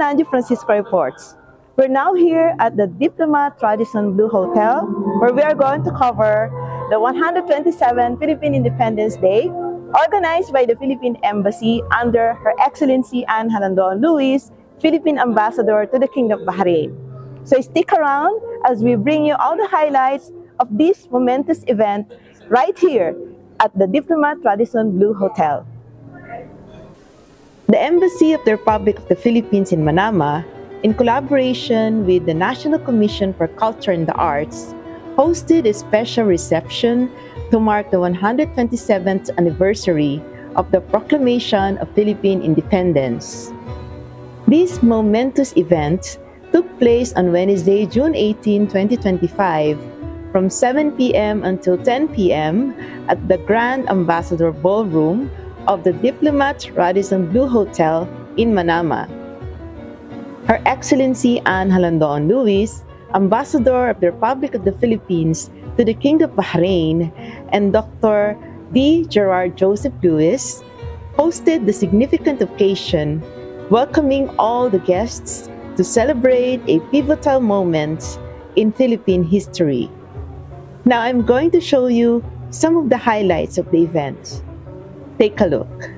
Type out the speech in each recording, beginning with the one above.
Fernando Francisco reports. We're now here at the Diplomat Radisson Blu Hotel, where we are going to cover the 127th Philippine Independence Day, organized by the Philippine Embassy under Her Excellency Anne Halandoan Luis, Philippine Ambassador to the Kingdom of Bahrain. So stick around as we bring you all the highlights of this momentous event right here at the Diplomat Radisson Blu Hotel. The Embassy of the Republic of the Philippines in Manama, in collaboration with the National Commission for Culture and the Arts, hosted a special reception to mark the 127th anniversary of the Proclamation of Philippine Independence. This momentous event took place on Wednesday, June 18, 2025, from 7 p.m. until 10 p.m. at the Grand Ambassador Ballroom of the Diplomat Radisson Blu Hotel in Manama. Her Excellency Anne Halandoan Luis, Ambassador of the Republic of the Philippines to the Kingdom of Bahrain, and Dr. D. Gerard Joseph Lewis hosted the significant occasion, welcoming all the guests to celebrate a pivotal moment in Philippine history. Now I'm going to show you some of the highlights of the event. Take a look.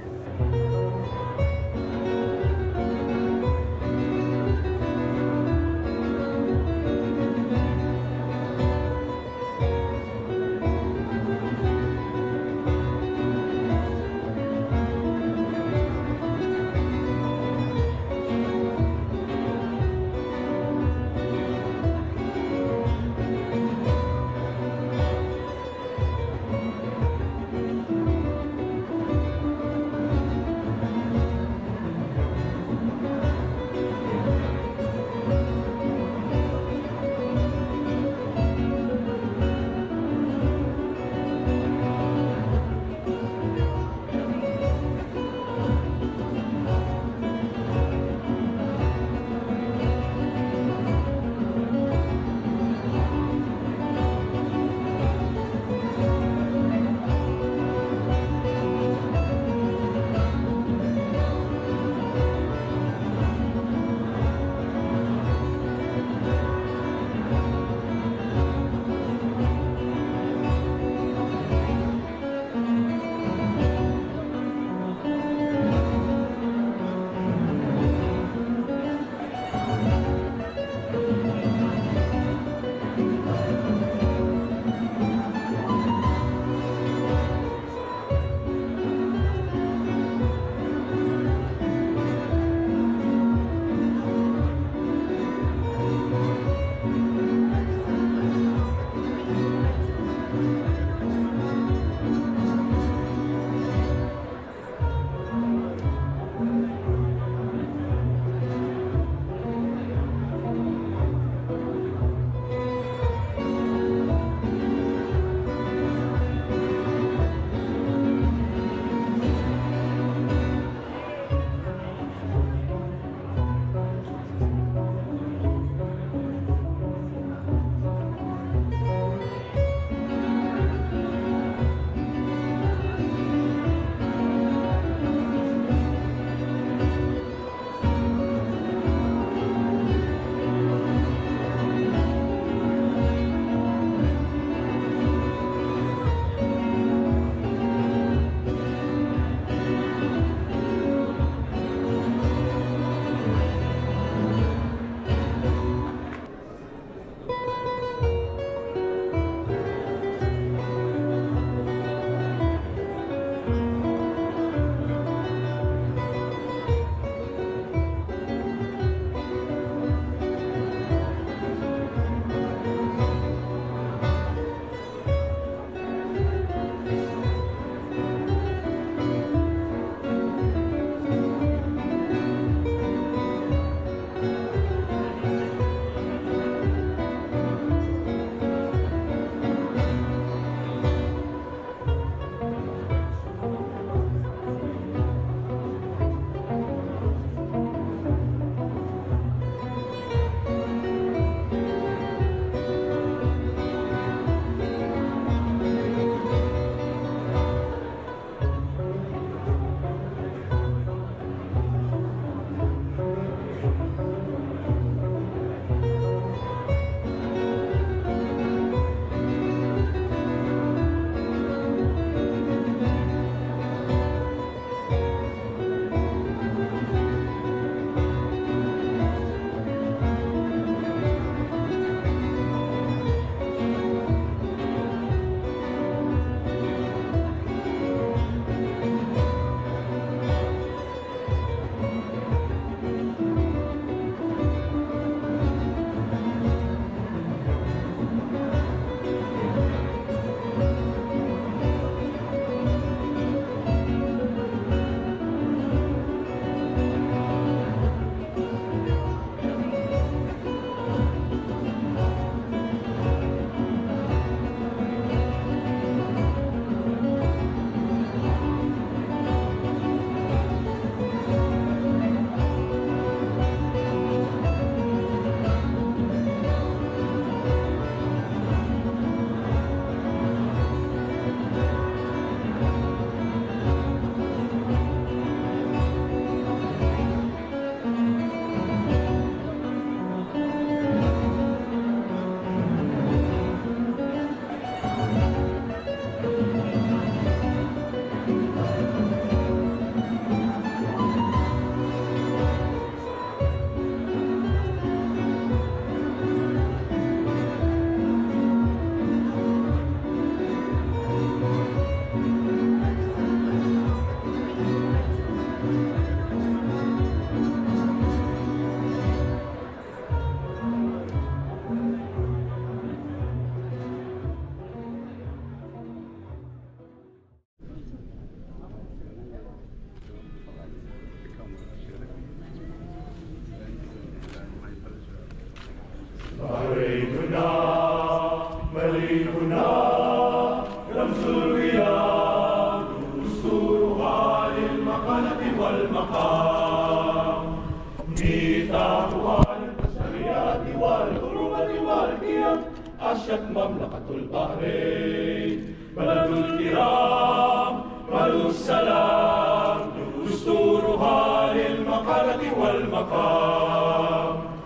Qiyam Asyak Mamlakatul Bahrain Baladul Kiram Malus Salam Dusturuhan Makarati wal Makam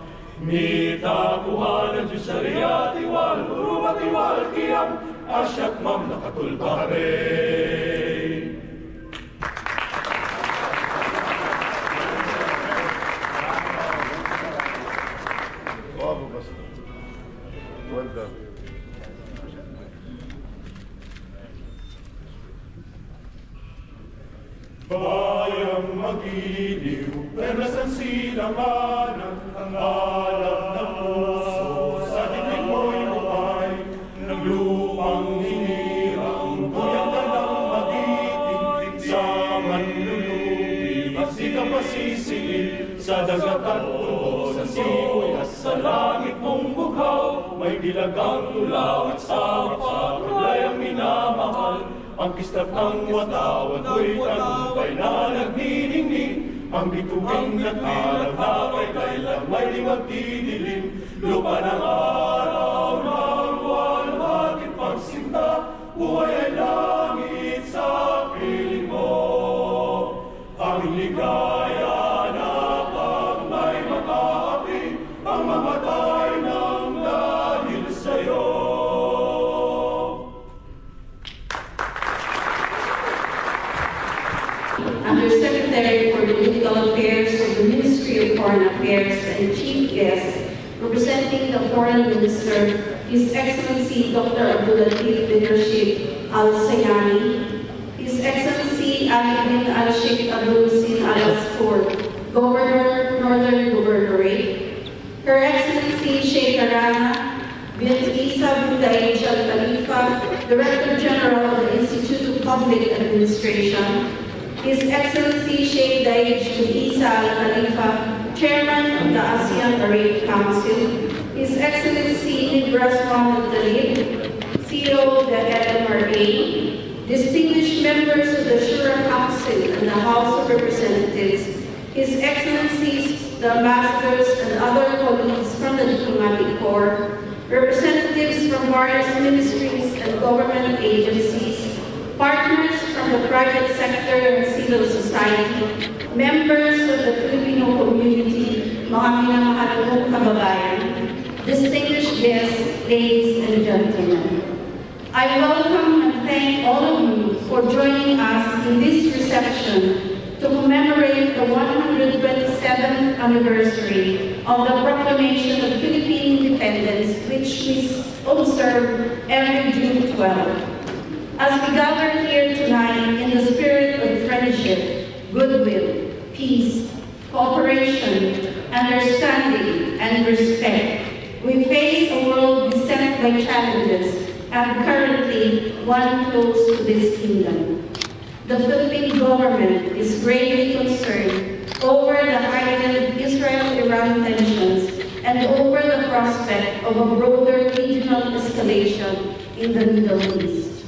Mitakuhan Al-Syariati wal Hurumati wal Qiyam Asyak Mamlakatul Bahrain. Well done. Bayang magiliw, perlasan silanganan, ang alab ng puso, sa dibdib mo'y bukay, ng lupang hinirang, tuyang ka ng magiting, sa manlulubi, di ka masisingil, sa dagat at tubo, sa simoy at sa langit mong bughaw, may dilagang tulaw at sa patuloy ang minamahal. Ang kislap ng watawat ko'y tagumpay na nagniningning. Ang bituing nag-alam na kay kailan may di magdidilim. Lupa ng araw ng walhating pagsinta, buhay ay langit sa piling mo. Aming ligaya na pag may makaapi, ang mamatay ng dahil sa'yo. Undersecretary for Political Affairs of the Ministry of Foreign Affairs and Chief Guest, representing the Foreign Minister, His Excellency Dr. Abdul Latif bin Rashid Al Sayani, His Excellency Ali bin Al-Sheikh Abdul Sin Al-Asfour, Governor, Northern Governorate, Her Excellency Sheikh Rana bint Isa bin Daij Al Khalifa, Director General of the Institute of Public Administration, His Excellency Sheikh Daij bin Isa Al Khalifa, Chairman of the ASEAN Arab Council, His Excellency Nibras Mohammed Talib, CEO of the LMRA, distinguished members of the Shura Council and the House of Representatives, His Excellencies, the ambassadors and other colleagues from the Diplomatic Corps, representatives from various ministries and government agencies, partners from the private sector and civil society, members of the Filipino community, mga minamahal kong kababayan, distinguished guests, ladies and gentlemen. I welcome and thank all of you for joining us in this reception to commemorate the 127th anniversary of the proclamation of Philippine independence, which we observe every June 12. As we gather here tonight in the spirit of friendship, goodwill, peace, cooperation, understanding, and respect, we face a world beset by challenges and currently one close to this kingdom. The Philippine government is greatly concerned over the heightened Israel-Iran tensions and over the prospect of a broader regional escalation in the Middle East.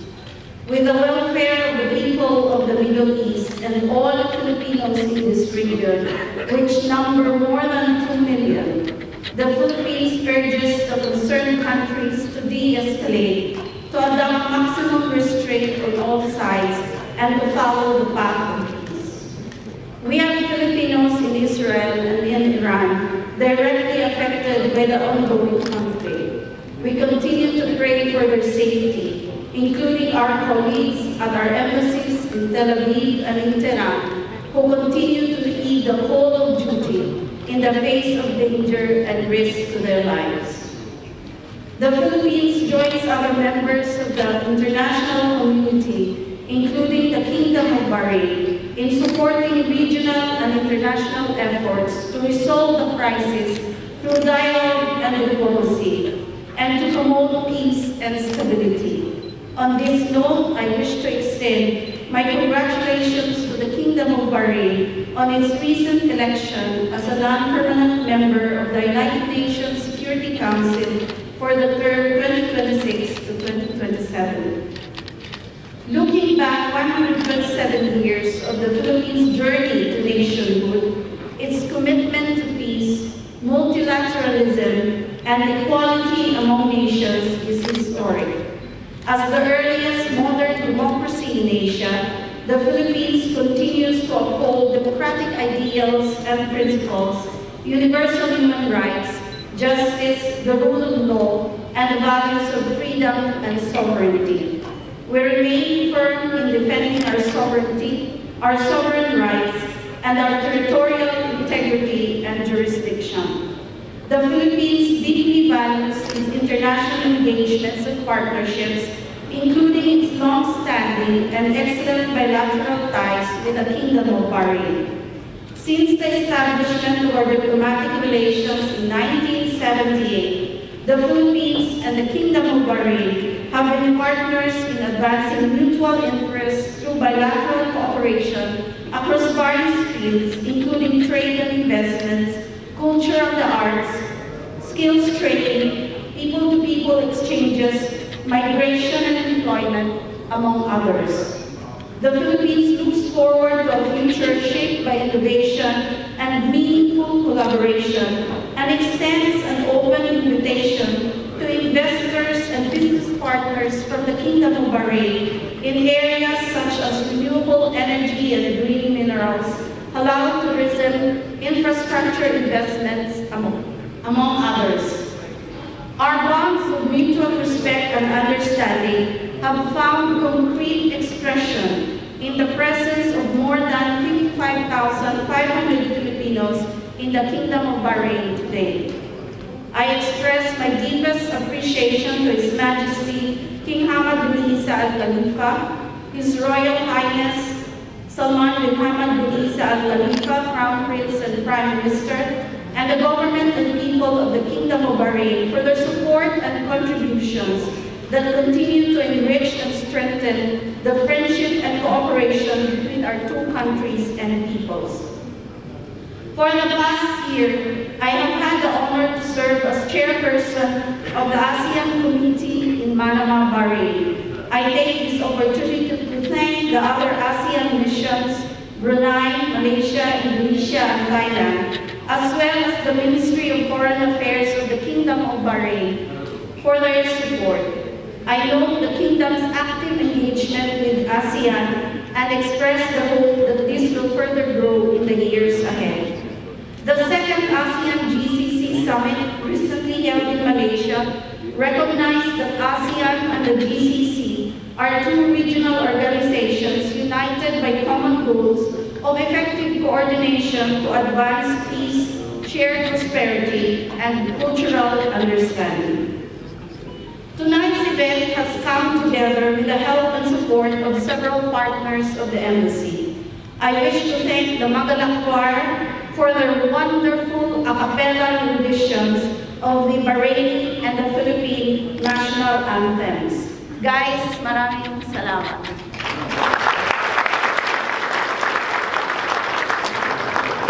With the welfare of the people of the Middle East and all Filipinos in this region, which number more than 2 million, the Philippines urges the concerned countries to de-escalate, to adopt maximum restraint on all sides, and to follow the path of peace. We are Filipinos in Israel and in Iran, directly affected by the ongoing conflict. We continue to pray for their safety, including our colleagues at our embassies in Tel Aviv and in Tehran, who continue to heed the call of duty in the face of danger and risk to their lives. The Philippines joins other members of the international community, including the Kingdom of Bahrain, in supporting regional and international efforts to resolve the crisis through dialogue and diplomacy, and to promote peace and stability. On this note, I wish to extend my congratulations to the Kingdom of Bahrain on its recent election as a non-permanent member of the United Nations Security Council for the term 2026 to 2027. Looking back 127 years of the Philippines' journey to nationhood, its commitment to peace, multilateralism, and equality among nations nations is historic. As the earliest modern democracy in Asia, the Philippines continues to uphold democratic ideals and principles, universal human rights, justice, the rule of law, and the values of freedom and sovereignty. We remain firm in defending our sovereignty, our sovereign rights, and our territorial integrity and jurisdiction. The Philippines deeply values its international engagements and partnerships, including its long-standing and excellent bilateral ties with the Kingdom of Bahrain. Since the establishment of our diplomatic relations in 1978, the Philippines and the Kingdom of Bahrain have been partners in advancing mutual interests through bilateral cooperation across various fields, including trade and investments, culture of the arts, skills training, people-to-people exchanges, migration and employment, among others. The Philippines looks forward to a future shaped by innovation and meaningful collaboration and extends an open invitation to investors and business partners from the Kingdom of Bahrain in areas such as renewable energy and green minerals, halal tourism, infrastructure investments, among others. Our bonds of mutual respect and understanding have found concrete expression in the presence of more than 55,500 Filipinos in the Kingdom of Bahrain today. I express my deepest appreciation to His Majesty King Hamad bin Isa Al Khalifa, His Royal Highness Salman bin Hamad bin Isa Al Khalifa, Crown Prince and Prime Minister, and the government and people of the Kingdom of Bahrain for their support and contributions that continue to enrich and strengthen the friendship and cooperation between our two countries and peoples. For the past year, I have had the honor to serve as chairperson of the ASEAN Committee in Manama, Bahrain. I take this opportunity to thank the other ASEAN missions, Brunei, Malaysia, Indonesia, and Thailand, as well as the Ministry of Foreign Affairs of the Kingdom of Bahrain for their support. I note the Kingdom's active engagement with ASEAN and express the hope that this will further grow in the years ahead. The second ASEAN GCC Summit, recently held in Malaysia, recognized that ASEAN and the GCC are two regional organizations united by common goals of effective coordination to advance peace, shared prosperity, and cultural understanding. Tonight's event has come together with the help and support of several partners of the Embassy. I wish to thank the Magalak Choir for their wonderful a cappella renditions of the Bahraini and the Philippine national anthems. Guys, maraming salamat.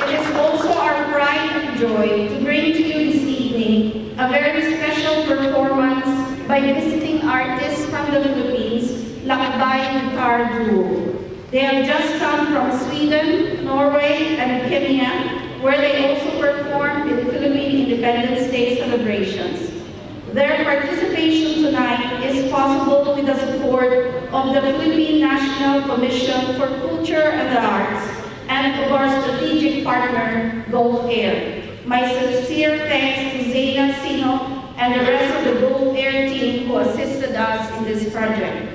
It is also our pride and joy to bring to you this evening a very special performance by visiting artists from the Philippines, Lakbay Guitar Duo. They have just come from Sweden, Norway, and Kenya, where they also performed in Philippine Independence Day celebrations. Their participation tonight is possible with the support of the Philippine National Commission for Culture and the Arts and of our strategic partner, Gulf Air. My sincere thanks to Zaina Sino and the rest of the Gulf Air team who assisted us in this project.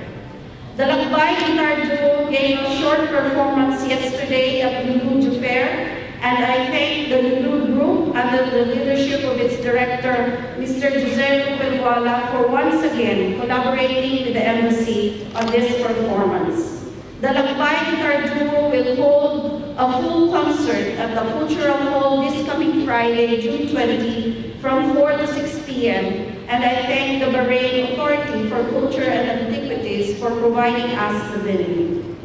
The Lakbay Guitar Duo gave a short performance yesterday at Lulu Fair, and I thank the Lulu Group under the leadership of its director, Mr. Jose Pelwala, for once again collaborating with the Embassy on this performance. The Lakbay Guitar Duo will hold a full concert at the Cultural Hall this coming Friday, June 20, from 4 to 6 p.m. And I thank the Bahrain Authority for Culture and Antiquities for providing us the venue.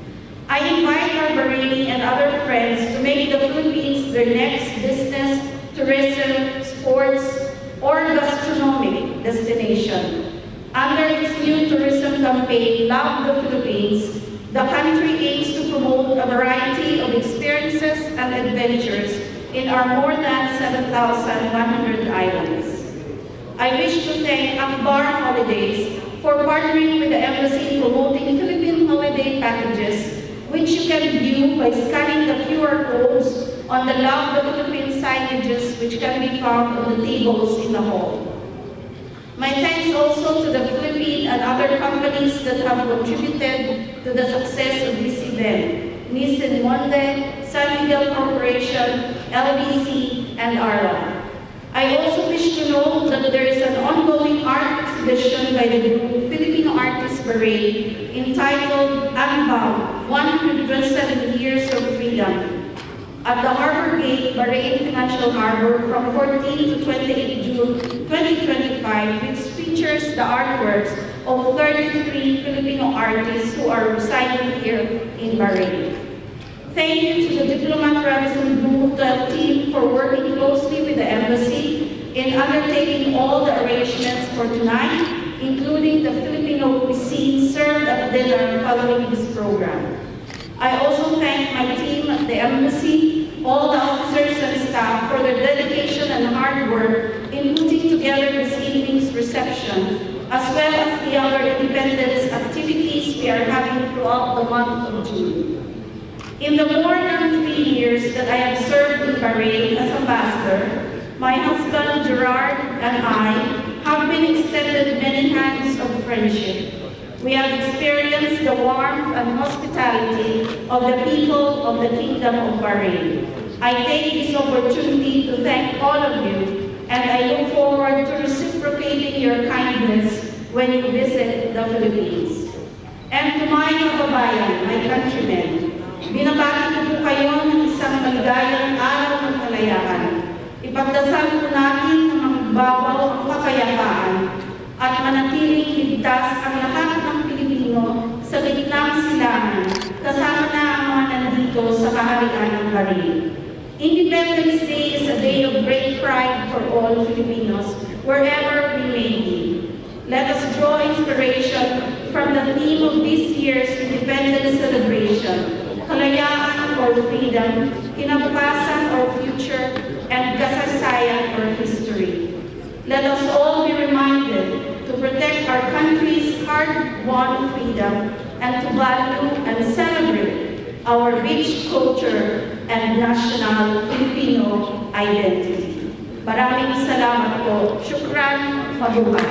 I invite our Bahraini and other friends to make the Philippines their next business, tourism, sports, or gastronomic destination. Under its new tourism campaign, Love the Philippines, the country aims to promote a variety of experiences and adventures in our more than 7,100 islands. I wish to thank Akbar Holidays for partnering with the Embassy in promoting Philippine holiday packages, which you can view by scanning the QR codes on the Love the Philippines signages, which can be found on the tables in the hall. My thanks also to the Philippine and other companies that have contributed to the success of this event: Nissan Monde, San Miguel Corporation, LBC, and ARA. I also wish to note that there is an ongoing art exhibition by the group Filipino Artists Parade entitled Unbound, 107 Years of Freedom, at the Harbor Gate, Bahrain Financial Harbor from 14 to 28 June 2025, which features the artworks of 33 Filipino artists who are residing here in Bahrain. Thank you to the Diplomat Radisson Blue Hotel team for working closely with the Embassy in undertaking all the arrangements for tonight, including the Filipino cuisine served at dinner following this program. I also thank my team at the Embassy, all the officers and staff for their dedication and hard work in putting together this evening's reception, as well as the other independence activities we are having throughout the month of June. In the more than 3 years that I have served in Bahrain as ambassador, my husband Gerard and I have been extended many hands of friendship. We have experienced the warmth and hospitality of the people of the Kingdom of Bahrain. I take this opportunity to thank all of you, and I look forward to reciprocating your kindness when you visit the Philippines. And to my kababayan, my countrymen, binabati ko po kayo ng isang maligayang araw ng kalayaan. Ipagdasal po natin na magbabaw ang kapayapaan at manatiling ligtas ang lahat ng Pilipino sa gitnang silangan, kasama na ang mga nandito sa kaharian ng Bahrain. Independence Day is a day of great pride for all Filipinos, wherever we may be. Let us draw inspiration from the theme of this year's Independence celebration: kalayaan or freedom, kinabukasan or future, and kasaysayan or history. Let us all be reminded to protect our country's hard-won freedom and to value and celebrate our rich culture and national Filipino identity. Maraming salamat po. Shukran. Mabuhay.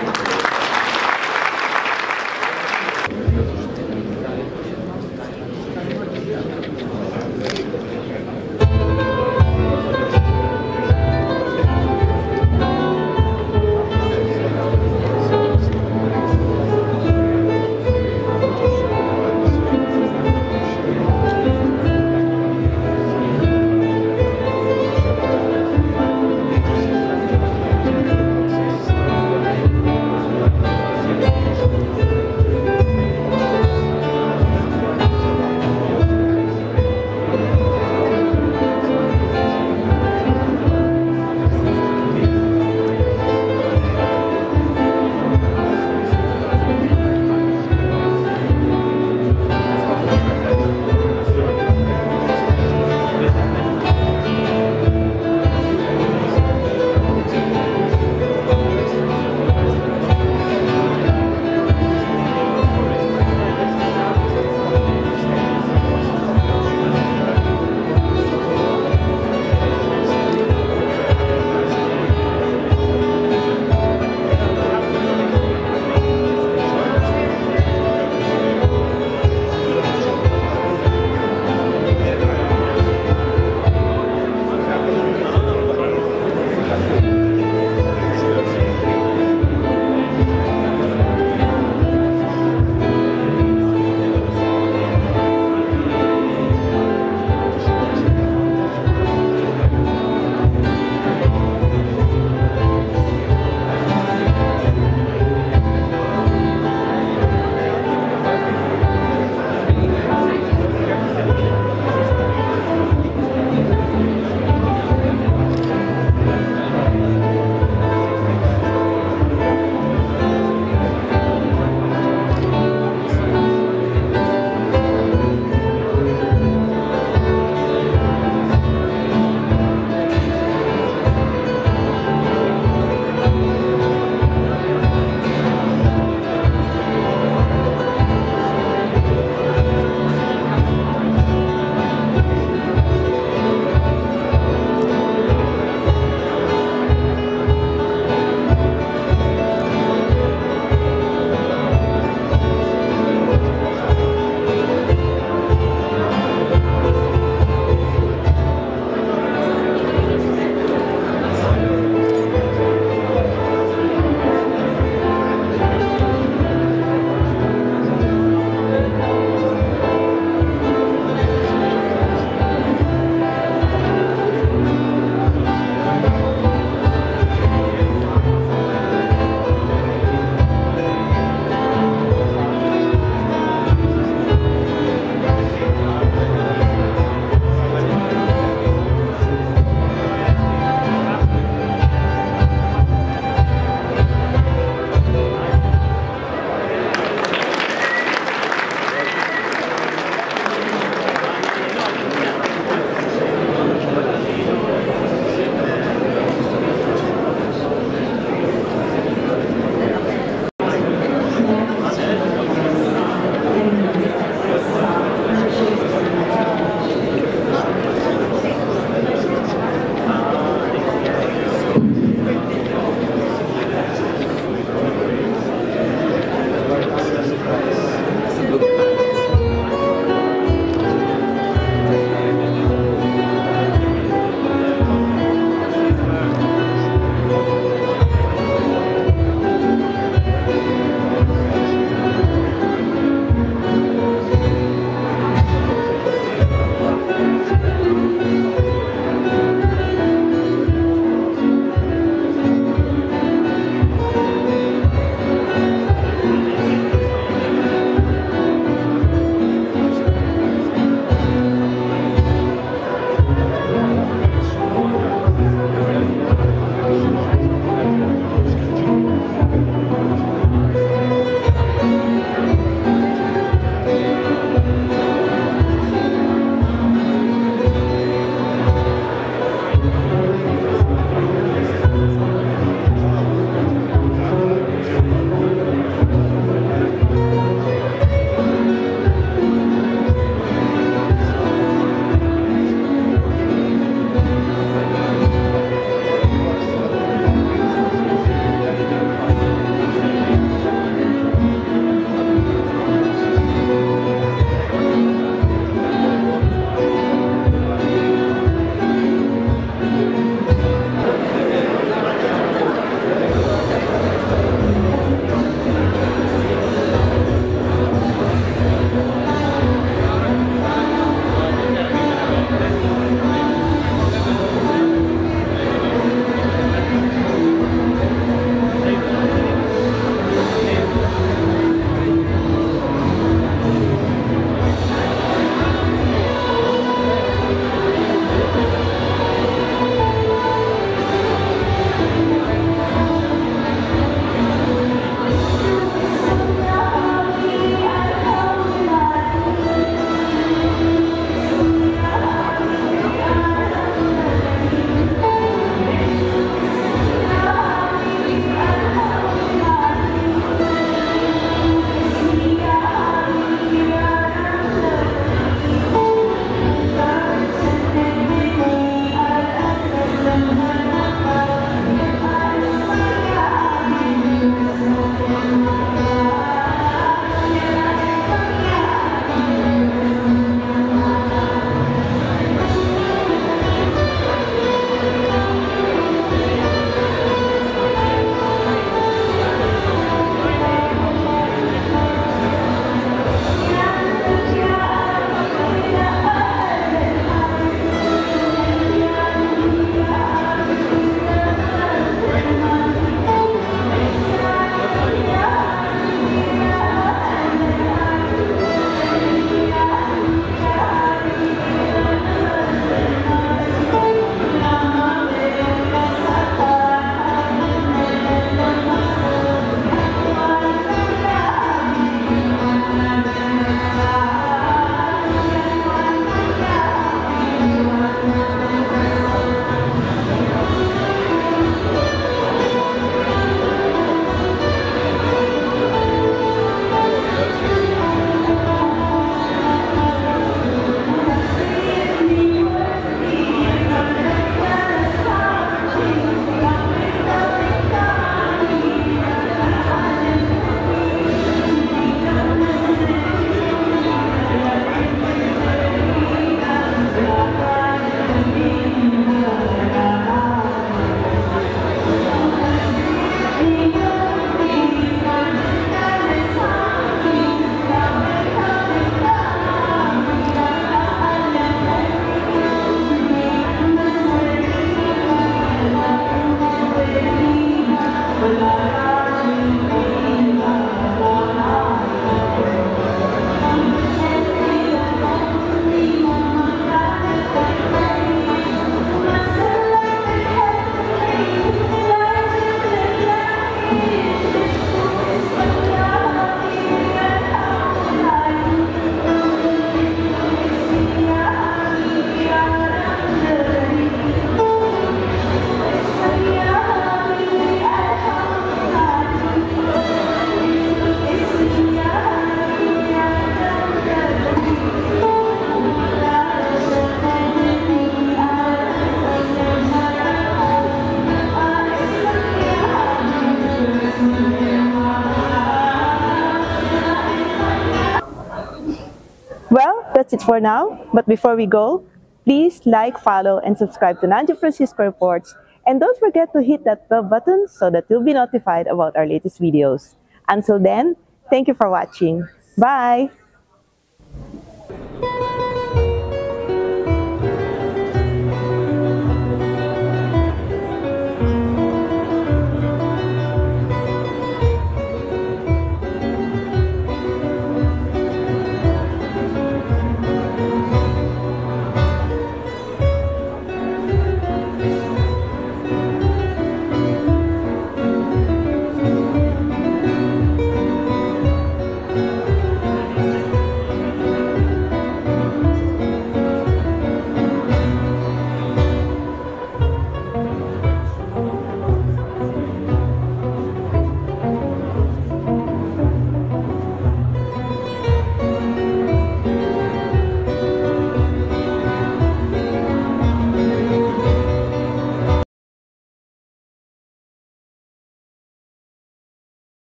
that's it for now. But before we go, please like, follow, and subscribe to Nanjo Francisco Reports. And don't forget to hit that bell button so that you'll be notified about our latest videos. Until then, thank you for watching. Bye!